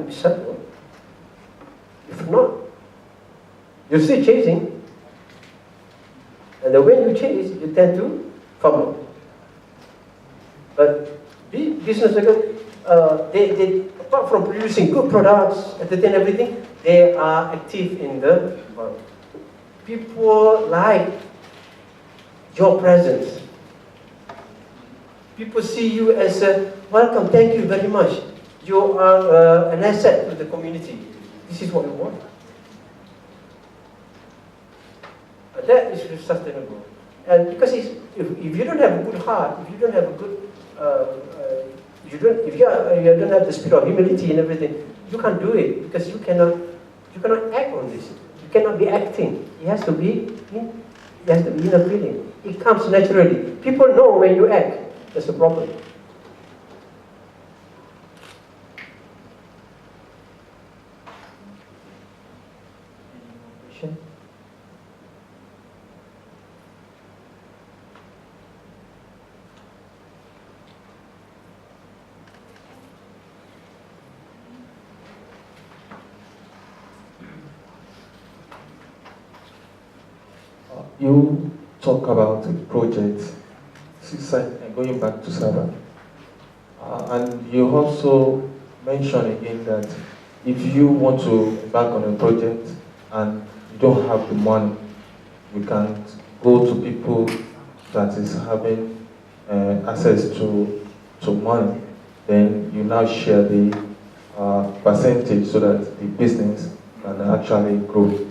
to be settled. If not, you're still chasing. And then when you chase, you tend to fumble. But business, they apart from producing good products, entertain everything, they are active in the world. People like your presence. People see you as a welcome, thank you very much. You are an asset to the community. This is what we want. That is sustainable. And because if you don't have a good heart, if you don't have a good, if you don't have the spirit of humility and everything, you can't do it because you cannot act on this. You cannot be acting. It has to be inner feeling. It comes naturally. People know when you act. That's the problem. You talk about a project, going back to Sabah, and you also mention again that if you want to embark on a project and you don't have the money, you can go to people that is having access to money, then you now share the percentage so that the business can actually grow.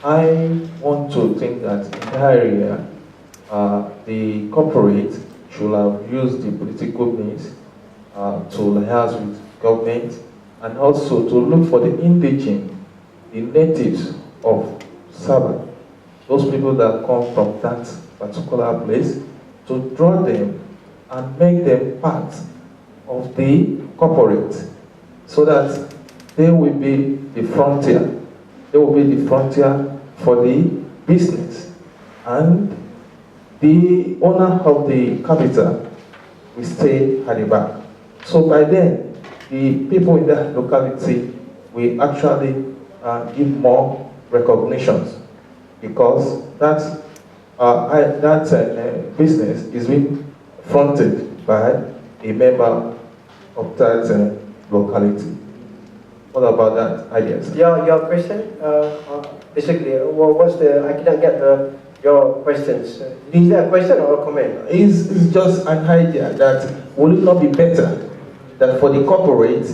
I want to think that in that area, the corporate should have used the political means to liaise with government and also to look for the indigenous, the natives of Sabah, those people that come from that particular place, to draw them and make them part of the corporate so that they will be the frontier. They will be the frontier for the business, and the owner of the capital will stay at the back. So by then, the people in that locality will actually give more recognitions because that business is being fronted by a member of that locality. What about that idea? Your question, basically, what's the? I cannot get your questions. Is that a question or a comment? It's just an idea that would it not be better that for the corporate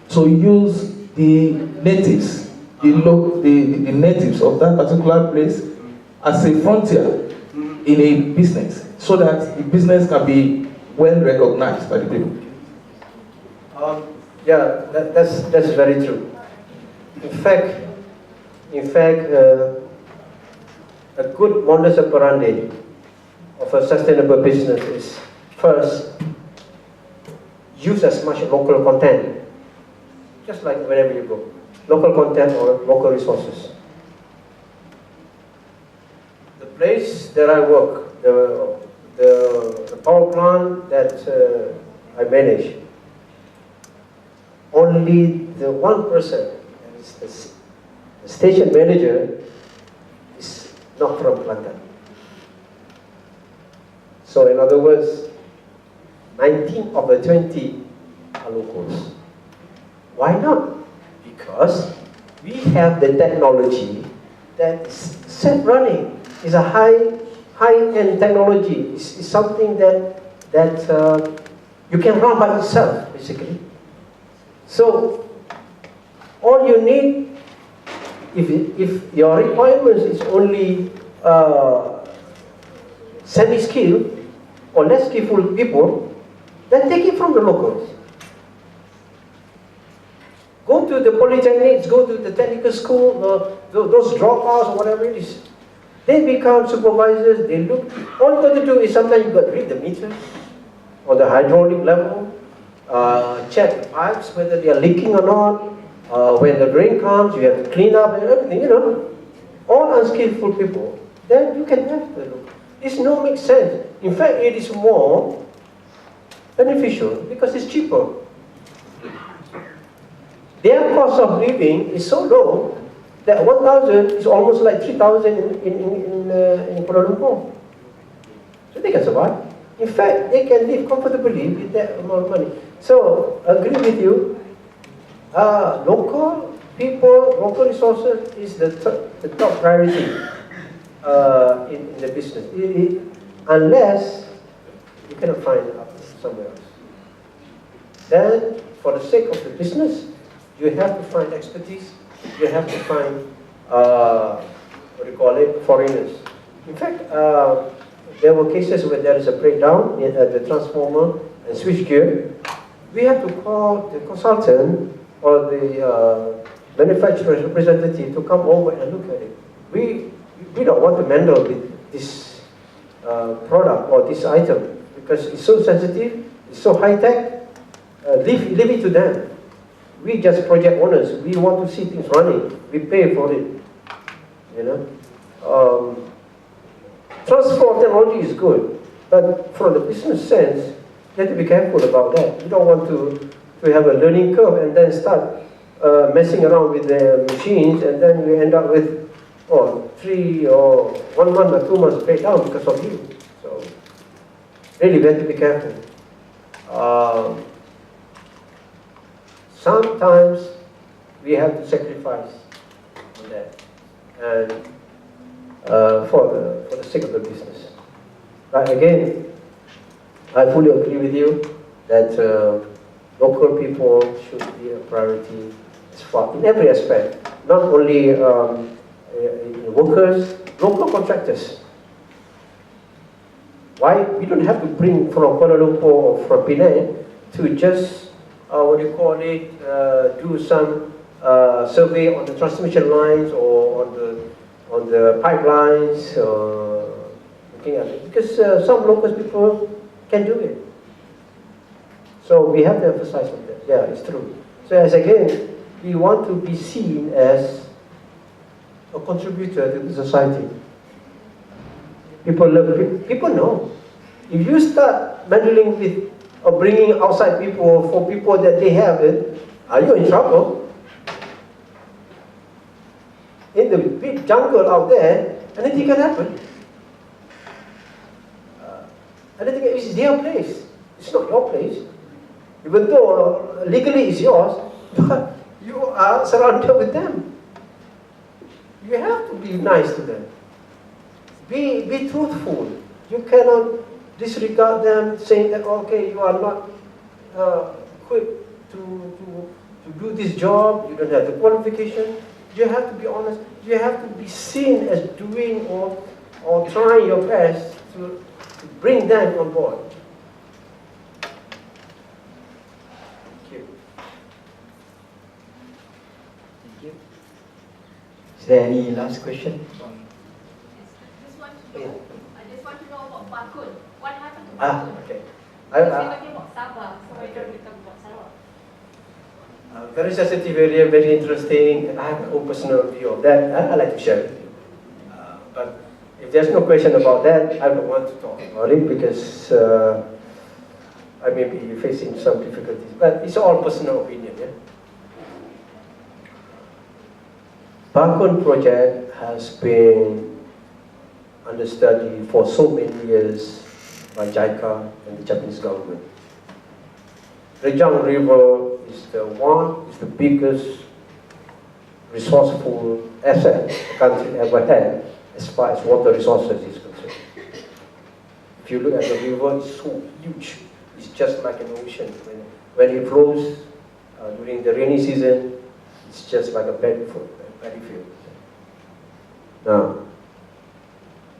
to use the natives, the natives of that particular place as a frontier in a business, so that the business can be well recognized by the people. Yeah, that's very true. In fact, a good modus operandi of a sustainable business is first use as much local content, just like wherever you go, local content or local resources. The place that I work, the power plant that I manage, only the one person, the station manager, is not from Kelantan. So in other words, 19 of the 20 are locals. Why not? Because we have the technology that is set running. It's a high-end technology. It's something that you can run by itself, basically. So all you need, if your requirements is only semi-skilled or less skillful people, then take it from the locals. Go to the polytechnics, go to the technical school, those dropouts or whatever it is. They become supervisors, they look, all you got to do is sometimes you got to read the meters on the hydraulic level, check the pipes, whether they are leaking or not. When the rain comes, you have to clean up and everything, you know. All unskillful people, then you can have the look. This no makes sense. In fact, it is more beneficial because it's cheaper. Their cost of living is so low that 1,000 is almost like 3,000 in Kuala Lumpur. So they can survive. In fact, they can live comfortably with that amount of money. So, agree with you, local people, local resources is the top priority in the business. Unless you cannot find somewhere else. Then, for the sake of the business, you have to find expertise. You have to find, what do you call it, foreigners. In fact, there were cases where there is a breakdown in the transformer and switchgear. We have to call the consultant or the manufacturer's representative to come over and look at it. We don't want to meddle with this product or this item because it's so sensitive, it's so high-tech. Leave it to them. We just project owners. We want to see things running. We pay for it. You know. Transfer of technology is good, but from the business sense, you have to be careful about that. You don't want to have a learning curve and then start messing around with the machines, and then we end up with 3 or 1 month or 2 months breakdown because of you. So really, we have to be careful. Sometimes we have to sacrifice on that, and for the sake of the business. But again, I fully agree with you that local people should be a priority as far in every aspect, not only workers, local contractors. Why we don't have to bring from Kuala Lumpur or from Penang to just do some survey on the transmission lines or on the pipelines, looking at it, because some local people can do it. So we have to emphasize on that. Yeah, it's true. So as again, we want to be seen as a contributor to the society. People know. If you start meddling with or bringing outside people for people that they have it, are you in trouble? In the big jungle out there, anything can happen. Anything is their place. It's not your place. Even though legally it's yours, but you are surrounded with them. You have to be nice to them. Be truthful. You cannot disregard them, saying that okay, you are not equipped to do this job. You don't have the qualification. You have to be honest. You have to be seen as doing or trying your best to bring them on board. Thank you. Thank you. Is there any last question? I just want to know about Bakun. What happened to Bakun? Okay. We're talking about Sabah, so why don't we talk about Sarawak? Very sensitive area, very interesting. I have my own personal view of that. I like to share with you. But if there's no question about that, I don't want to talk about it because I may be facing some difficulties. But it's all personal opinion. Yeah? Bakun project has been under study for so many years by JICA and the Japanese government. Rejang River is the biggest resourceful asset the country ever had as far as water resources is concerned. If you look at the river, it's so huge. It's just like an ocean. When it flows during the rainy season, it's just like a paddy field. Now,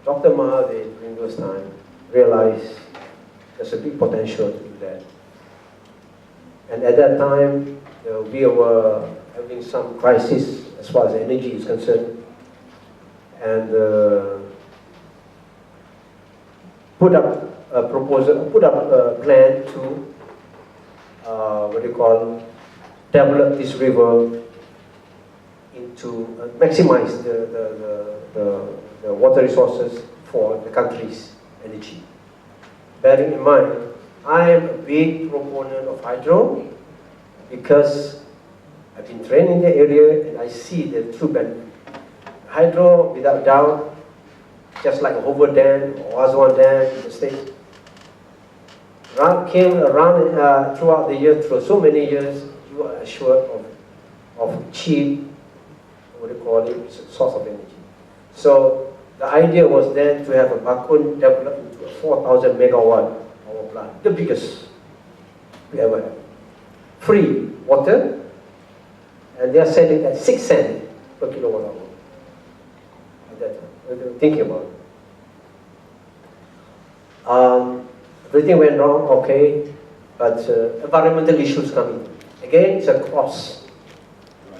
Dr. Mahathir during those times realized there's a big potential to do that. And at that time, we were having some crisis as far as energy is concerned, and put up a plan to develop this river into maximize the water resources for the country's energy. Bearing in mind, I am a big proponent of hydro because I've been trained in the area and I see the true benefit. Hydro, without doubt, just like a Hoover Dam or Aswan Dam in the States, came around throughout the year, through so many years, you are assured of cheap, what do you call it, source of energy. So the idea was then to have a Bakun developed into a 4,000 megawatt power plant, the biggest we ever had. Free water, and they are selling at 6 cents per kilowatt hour. At that time, we were thinking about it. Everything went wrong, okay, but environmental issues coming. Again, it's a cross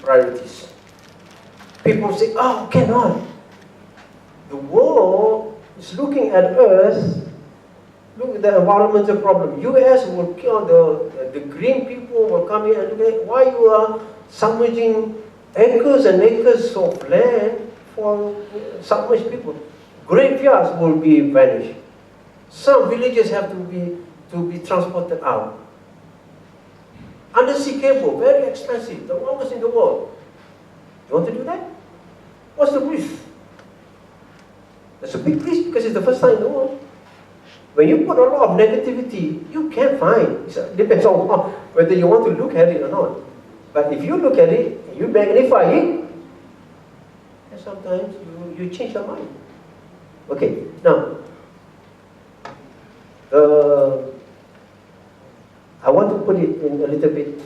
priorities. People say, oh, cannot. The world is looking at us. Look at the environmental problem. US will kill the green people will come here and look at why you are submerging acres and acres of land for submerged people. Graveyards will be vanished. Some villages have to be transported out. Undersea cable, very expensive, the longest in the world. You want to do that? What's the risk? That's a big risk because it's the first time in the world. When you put a lot of negativity, you can't find. It depends on whether you want to look at it or not. But if you look at it, you magnify it, and sometimes you change your mind. Okay, now, I want to put it in a little bit,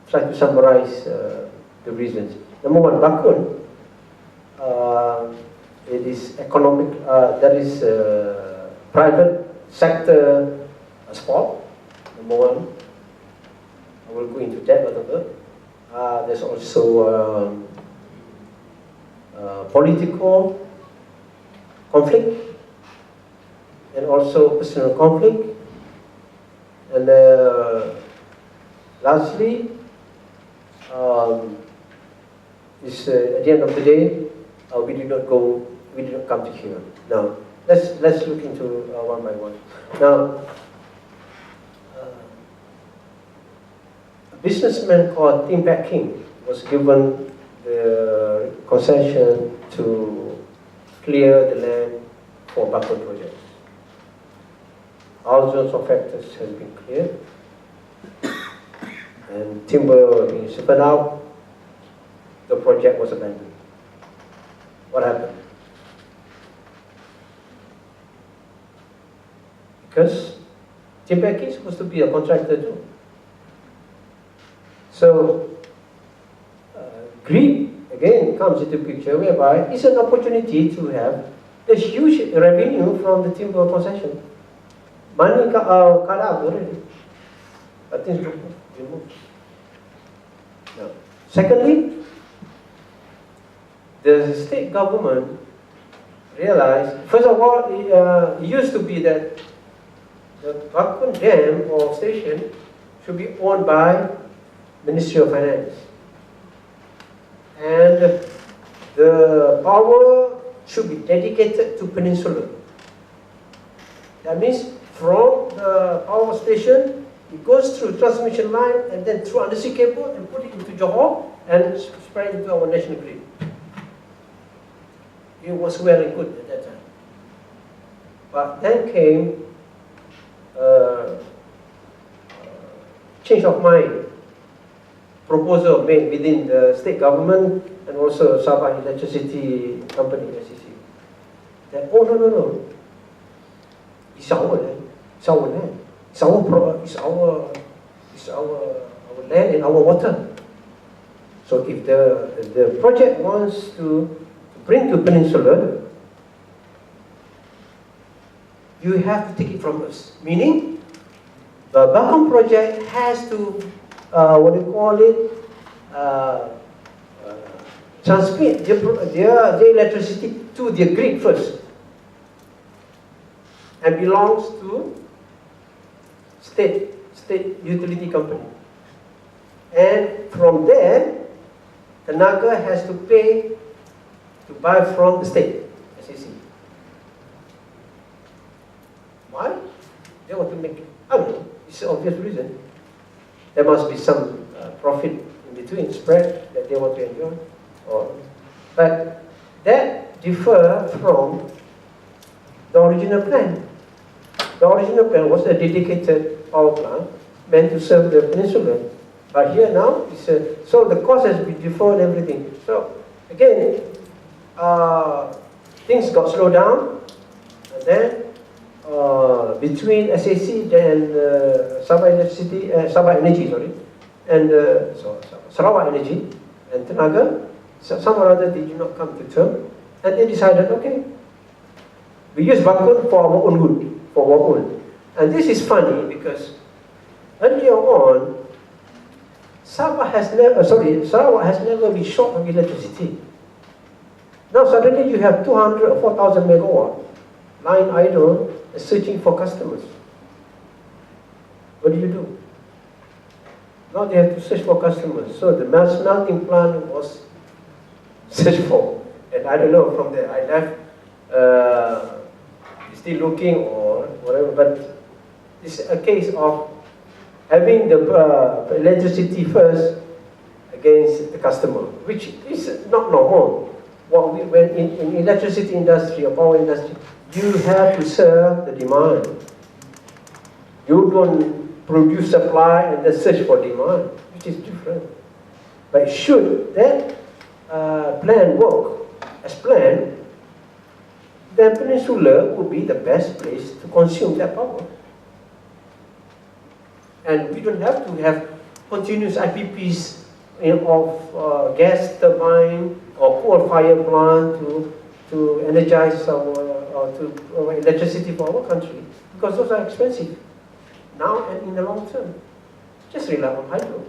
try to summarize the reasons. Number one, Bakun, it is economic, that is private sector sport, number one. I will go into that a little bit. There's also political conflict and also personal conflict. And lastly, is at the end of the day, we did not come to here. Now, let's look into one by one. Now, a businessman called Tim Pat King was given the concession to clear the land for Bakun projects. Thousands of hectares has been cleared, and timber being shipped out. The project was abandoned. What happened? Because Tim Pat King is supposed to be a contractor too. So greed again comes into picture, whereby it's an opportunity to have a huge revenue from the timber concession. Money cut out already, but things don't move. Now, secondly, the state government realized, first of all, it used to be that the Bakun Dam or station should be owned by Ministry of Finance, and the power should be dedicated to Peninsula. That means from the power station, it goes through transmission line and then through undersea cable and put it into Johor and spread into our national grid. It was well and good at that time. But then came change of mind, proposal made within the state government and also Sabah Electricity Company, SEC. That, oh no, it's our land. It's our land. It's our land and our water. So if the project wants to bring to Peninsula, you have to take it from us. Meaning, the Bakun project has to, transmit their electricity to the grid first, and belongs to state utility company. And from there, the Naga has to pay to buy from the state, SEC. Why? They want to make, I don't know, it's an obvious reason. there must be some profit in between, spread that they want to enjoy. But that differs from the original plan. The original plan was a dedicated power plant meant to serve the peninsula. But here now, so the cost has been deferred and everything. So again, things got slowed down, and then between SAC and Sabah Energy, and Sarawak Energy and Tenaga, some or other they did not come to term, and they decided, okay, we use Bakun for our own good, for our own. And this is funny because earlier on, Sarawak has never been short of electricity. Now suddenly you have 200 or 4,000 megawatt lying idle and searching for customers. What do? Now they have to search for customers. So the melting plant was searched for. And I don't know, from there I left still looking or whatever, but it's a case of having the electricity first against the customer, which is not normal. When in electricity industry or power industry, you have to serve the demand. You don't produce supply and then search for demand, which is different. But should that plan work as planned, then Peninsula would be the best place to consume that power. And we don't have to have continuous IPPs of gas turbine or coal fire plant to energize our electricity for our country, because those are expensive now and in the long term. Just rely on hydro.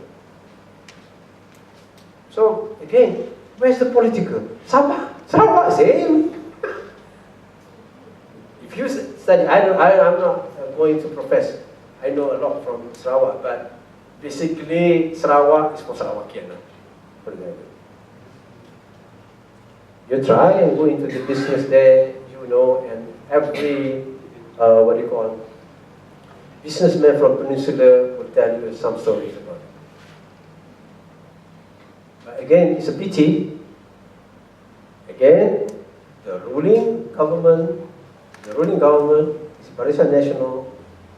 So again, where's the political? Sarawak, same. If you study, I'm not going to profess. I know a lot from Sarawak, but basically Sarawak is for Sarawakian. For example, you try and go into the business there, you know, and every businessman from Peninsula will tell you some stories about it. But again, it's a pity. Again, the ruling government is Barisan Nasional,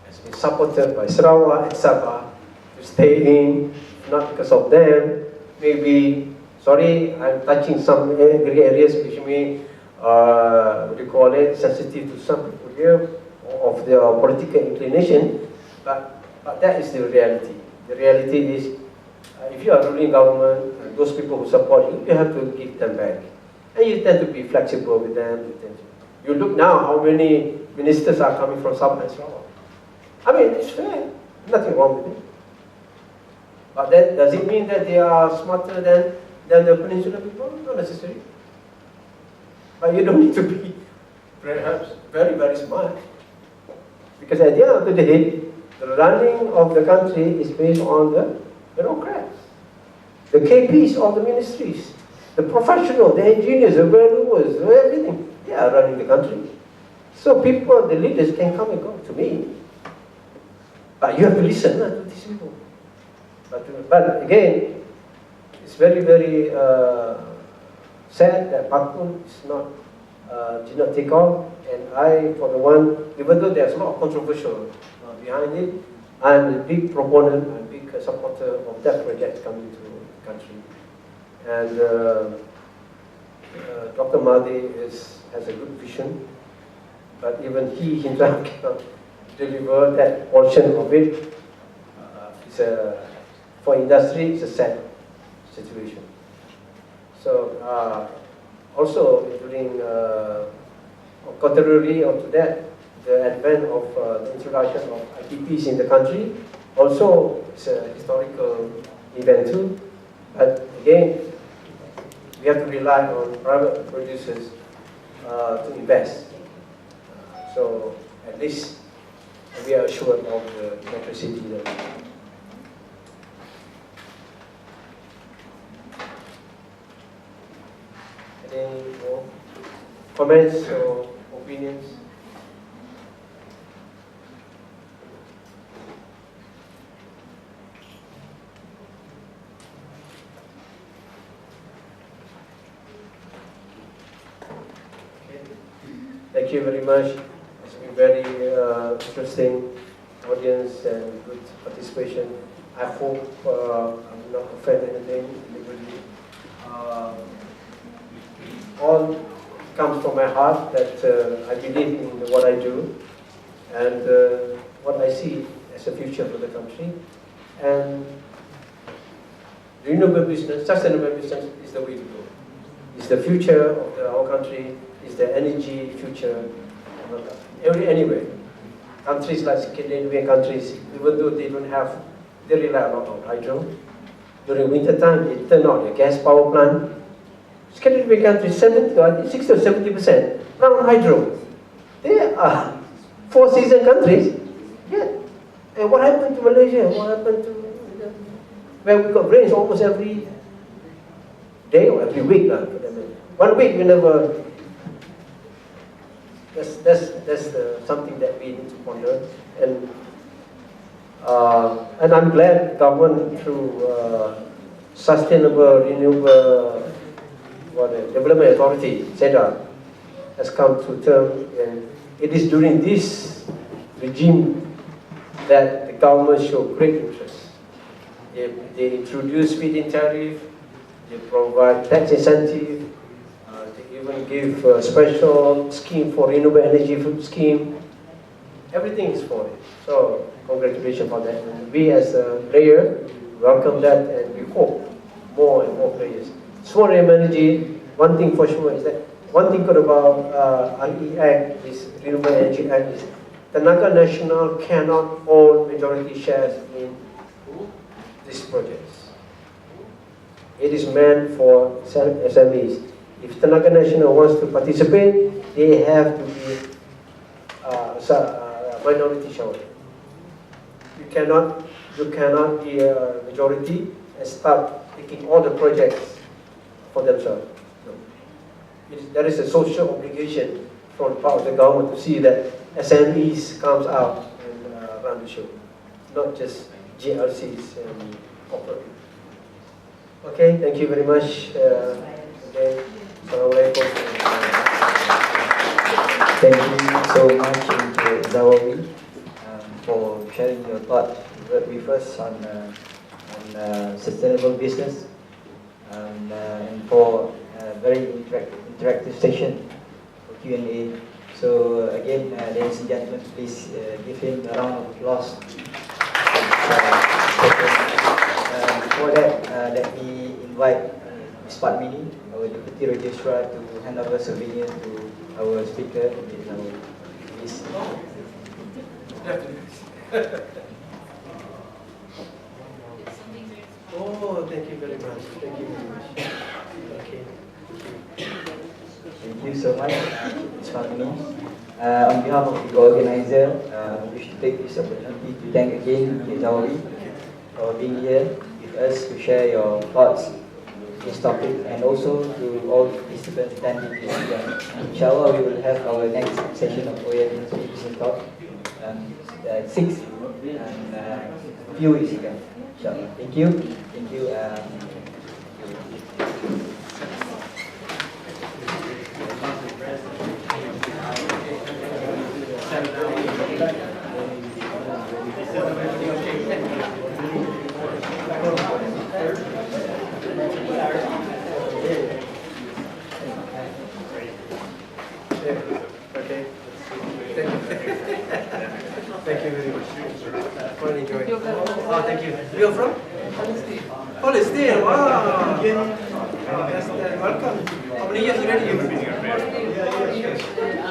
has been supported by Sarawak and Sabah to stay in, not because of them. Maybe, sorry, I'm touching some areas which may, sensitive to some people here of their political inclination, but that is the reality. The reality is, if you are ruling government, and those people who support you, you have to give them back. And you tend to be flexible with them. You look now how many ministers are coming from Sabah and Sarawak. I mean, it's fair. Nothing wrong with it. But then, does it mean that they are smarter than the Peninsula people? Not necessarily. But you don't need to be perhaps very, very smart. Because at the end of the day, the running of the country is based on the bureaucrats, the KPs of the ministries, the professionals, the engineers, the valuers, everything. They are running the country. So people, the leaders can come and go to me. But you have to listen to these people. But again, it's very, very sad that Bakun did not take off. And I, for the one, even though there's a lot of controversial behind it, I'm a big proponent, I'm a big supporter of that project coming to the country. And Dr. Mahdi has a good vision, but even he himself cannot deliver that portion of it. For industry, it's a sad situation. So also during contrary to that, the advent of the introduction of IPPs in the country also is a historical event too. But again, we have to rely on private producers to invest. So at least we are assured of the electricity that we have. Any more comments or opinions? Thank you very much. It's been very interesting audience and good participation. I hope I will not offend anything, anybody. All comes from my heart that I believe in what I do and what I see as a future for the country. And renewable business, sustainable business is the way to go. It's the future of our country, it's the energy future of our country. Anyway, countries like Scandinavian countries, even though they don't have, they rely a lot on hydro. During winter time, they turn on a gas power plant. Scandinavian countries, 60 or 70% run on hydro. They are four-season countries. Yeah. And what happened to Malaysia? What happened to where we got rains almost every day or every week? 1 week we never. That's something that we need to ponder. And I'm glad government through Sustainable Renewable Development Authority, SEDA, has come to term, and it is during this regime that the government showed great interest. They introduce feed-in tariff, they provide tax incentive, they even give a special scheme for renewable energy scheme. Everything is for it. So congratulations for that. And we as a player welcome that, and we hope more and more players. Small energy, one thing for sure is that, one thing good about RE Act, this Renewable Energy Act, is Tenaga Nasional cannot own majority shares in these projects. It is meant for SMEs. If Tenaga Nasional wants to participate, they have to be minority shareholder. You cannot be a majority and start taking all the projects for themselves. No. There is a social obligation from part of the government to see that SMEs comes out and run the show, not just GLCs and corporate. Okay, thank you very much. Okay. Assalamualaikum. Thank you so much, Zawawi, for sharing your thoughts with us on sustainable business and for a very interactive session for Q&A. So again, ladies and gentlemen, please give him a round of applause. Before that, let me invite Ms. Padmini, our Deputy Registrar, to hand over souvenir to our speaker. Please. Oh, thank you very much. Thank you very much. Okay. Thank you so much, Ms. Padmini. On behalf of the organizer, I wish to take this opportunity to thank again Ms. Zawawi for being here with us to share your thoughts on this topic, and also to all participants attending this event. Inshallah, we will have our next session of OYAGSB BizTalk at 6 and a few weeks ago. Inshallah. Thank you. Thank you. Okay. Thank you very much. Quite enjoyed. Oh, thank you. You're from? Palestine. Wow. Yes, welcome. How many years already you've been here?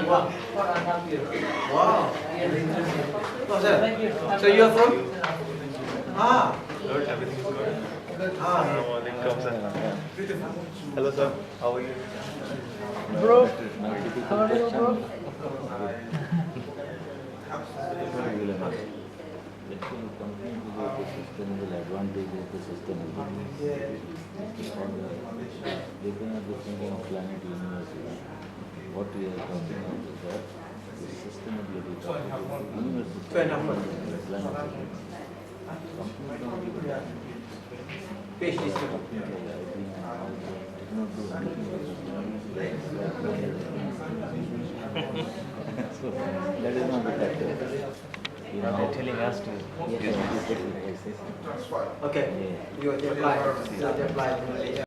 Wow. Wow. Oh, sir. So you're from? Ah. Good, everything is good. Beautiful. Hello sir, how are you? Bro, how are you, bro? Sustainable advantage of the sustainability. They cannot be thinking of planet universe. What we are talking about is that the sustainability topic is universal. PhD student. I think I do not do anything. So that is not the factor. You know, They're telling us to yes, use yes, this. yes, yes, yes. Okay, Yeah. you apply.